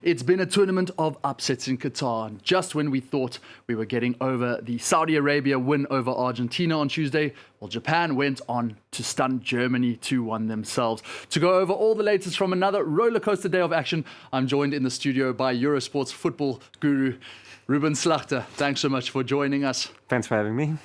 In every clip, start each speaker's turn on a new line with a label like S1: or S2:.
S1: It's been a tournament of upsets in Qatar. Just when we thought we were getting over the Saudi Arabia win over Argentina on Tuesday, well, Japan went on to stun Germany 2-1 themselves. To go over all the latest from another rollercoaster day of action, I'm joined in the studio by Eurosport's football guru, Ruben Slachter. Thanks so much for joining us.
S2: Thanks for having me.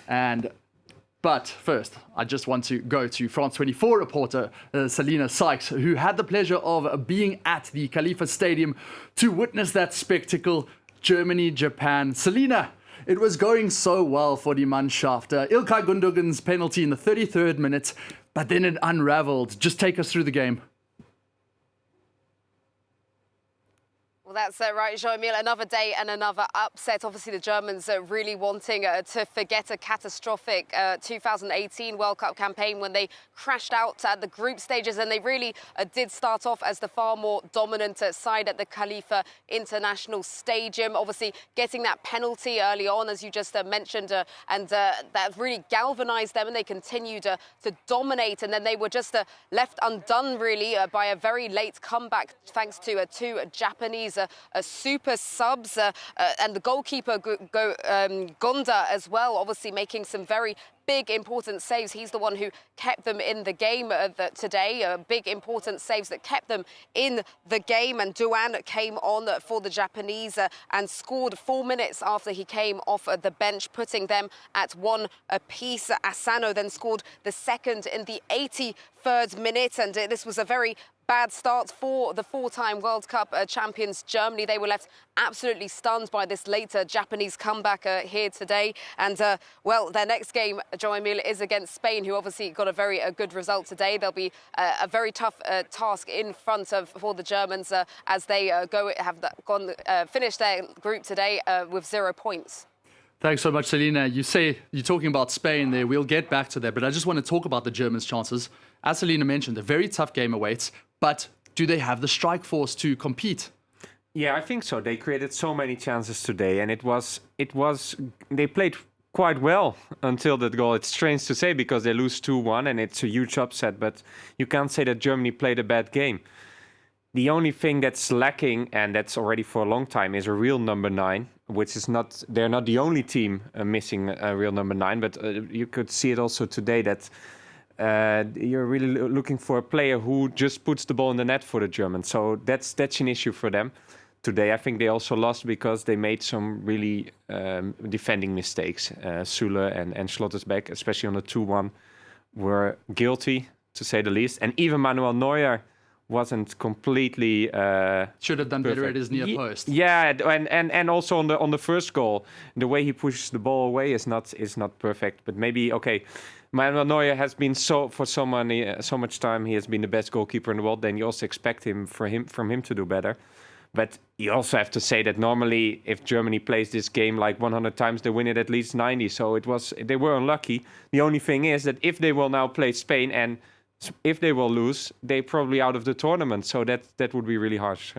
S1: But first, I just want to go to France 24 reporter Selina Sykes, who had the pleasure of being at the Khalifa Stadium to witness that spectacle, Germany-Japan. Selina, it was going so well for the Mannschaft. Ilkay Gundogan's penalty in the 33rd minute, but then it unraveled. Just take us through the game.
S3: Well, that's right, Jean-Emile. Another day and another upset. Obviously, the Germans are really wanting to forget a catastrophic 2018 World Cup campaign when they crashed out at the group stages, and they really did start off as the far more dominant side at the Khalifa International Stadium. Obviously, getting that penalty early on, as you just mentioned, and that really galvanised them, and they continued to dominate. And then they were just left undone, really, by a very late comeback, thanks to two Japanese super subs and the goalkeeper Gonda as well, obviously making some very big important saves. He's the one who kept them in the game today. Big important saves that kept them in the game. And Douan came on for the Japanese and scored 4 minutes after he came off the bench, putting them at 1 apiece. Asano then scored the second in the 83rd minute, and this was a very bad start for the four-time World Cup champions Germany. They were left absolutely stunned by this later Japanese comeback here today. And, well, their next game, Jean-Emile, is against Spain, who obviously got a very good result today. There'll be a very tough task in front for the Germans as they finished their group today with 0 points.
S1: Thanks so much, Selina. You say you're talking about Spain there. We'll get back to that, but I just want to talk about the Germans' chances. As Selina mentioned, a very tough game awaits, but do they have the strike force to compete?
S2: Yeah, I think so. They created so many chances today, and they played quite well until that goal. It's strange to say because they lose 2-1 and it's a huge upset, but you can't say that Germany played a bad game. The only thing that's lacking, and that's already for a long time, is a real number 9, which is not, they're not the only team missing a real number 9, but you could see it also today that you're really looking for a player who just puts the ball in the net for the Germans. So that's an issue for them today. I think they also lost because they made some really defending mistakes. Süle and Schlottersbeck, especially on the 2-1, were guilty, to say the least. And even Manuel Neuer wasn't completely
S1: should have done
S2: perfect.
S1: better at his near post.
S2: Yeah, and also on the first goal, the way he pushes the ball away is not perfect. But maybe Manuel Neuer has been so much time. He has been the best goalkeeper in the world. Then you also expect from him to do better. But you also have to say that normally, if Germany plays this game like 100 times, they win it at least 90. So they were unlucky. The only thing is that if they will now play Spain and if they will lose, they're probably out of the tournament. So that would be really harsh.